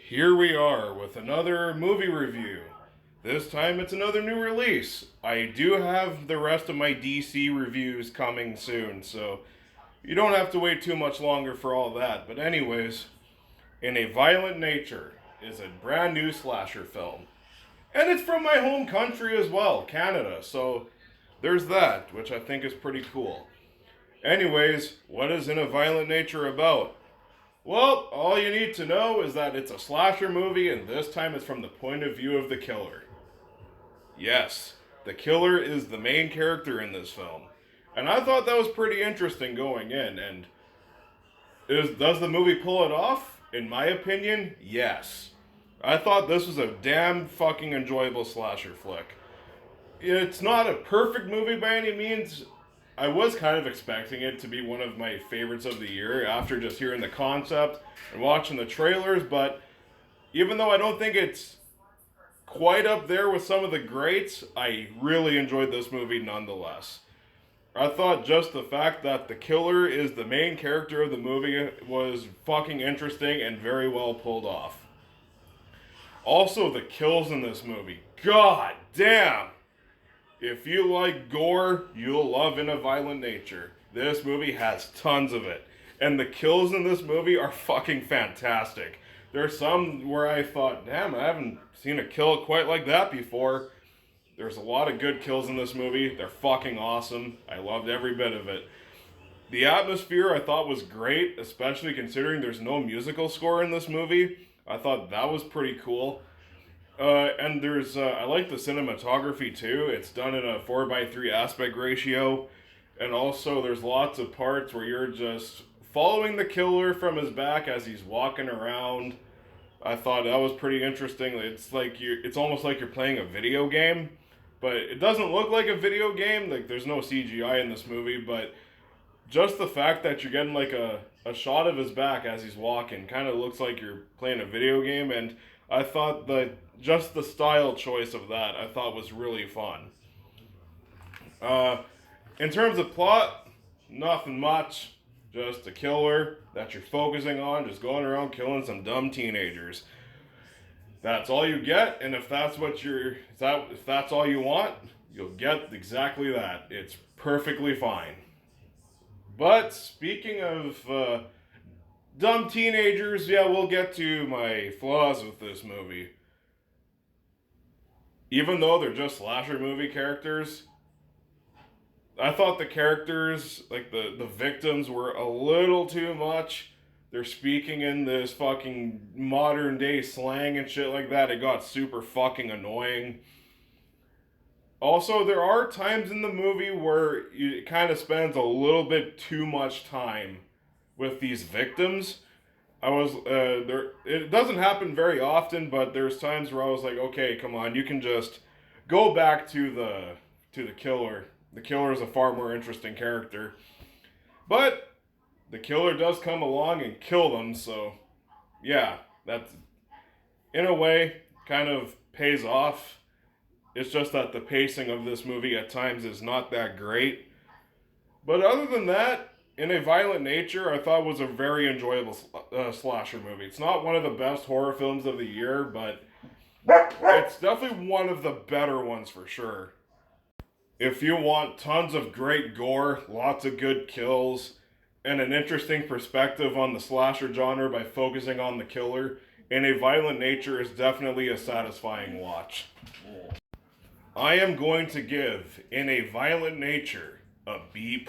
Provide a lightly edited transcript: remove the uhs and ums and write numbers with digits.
Here we are with another movie review. This time it's another new release. I do have the rest of my DC reviews coming soon, so you don't have to wait too much longer for all that. But, anyways, In a Violent Nature is a brand new slasher film. And it's from my home country as well, Canada, so there's that, which I think is pretty cool. Anyways, what is In a Violent Nature about? Well, all you need to know is that it's a slasher movie, and this time it's from the point of view of the killer. Yes, the killer is the main character in this film. And I thought that was pretty interesting going in, and does the movie pull it off? In my opinion, yes. I thought this was a damn fucking enjoyable slasher flick. It's not a perfect movie by any means. I was kind of expecting it to be one of my favorites of the year after just hearing the concept and watching the trailers, but even though I don't think it's quite up there with some of the greats, I really enjoyed this movie nonetheless. I thought just the fact that the killer is the main character of the movie was fucking interesting and very well pulled off. Also, the kills in this movie. God damn! If you like gore, you'll love In a Violent Nature. This movie has tons of it. And the kills in this movie are fucking fantastic. There's some where I thought, damn, I haven't seen a kill quite like that before. There's a lot of good kills in this movie. They're fucking awesome. I loved every bit of it. The atmosphere I thought was great, especially considering there's no musical score in this movie. I thought that was pretty cool. And I like the cinematography too. It's done in a 4:3 aspect ratio. And also there's lots of parts where you're just following the killer from his back as he's walking around. I thought that was pretty interesting. It's almost like you're playing a video game. But it doesn't look like a video game. Like, there's no CGI in this movie, but just the fact that you're getting like a shot of his back as he's walking kind of looks like you're playing a video game, and I thought that just the style choice of that I thought was really fun. In terms of plot, nothing much. Just a killer that you're focusing on, just going around killing some dumb teenagers. That's all you get, and if that's all you want, you'll get exactly that. It's perfectly fine. But speaking of dumb teenagers, yeah, we'll get to my flaws with this movie. Even though they're just slasher movie characters, I thought the characters, like the victims, were a little too much. They're speaking in this fucking modern day slang and shit like that. It got super fucking annoying. Also, there are times in the movie where it kind of spends a little bit too much time with these victims. It doesn't happen very often, but there's times where I was like, okay, come on, you can just go back to the killer. The killer is a far more interesting character. But the killer does come along and kill them, so yeah, that's in a way kind of pays off. It's just that the pacing of this movie at times is not that great. But other than that, In a Violent Nature, I thought was a very enjoyable slasher movie. It's not one of the best horror films of the year, but it's definitely one of the better ones for sure. If you want tons of great gore, lots of good kills, and an interesting perspective on the slasher genre by focusing on the killer, In a Violent Nature is definitely a satisfying watch. I am going to give In a Violent Nature a B+.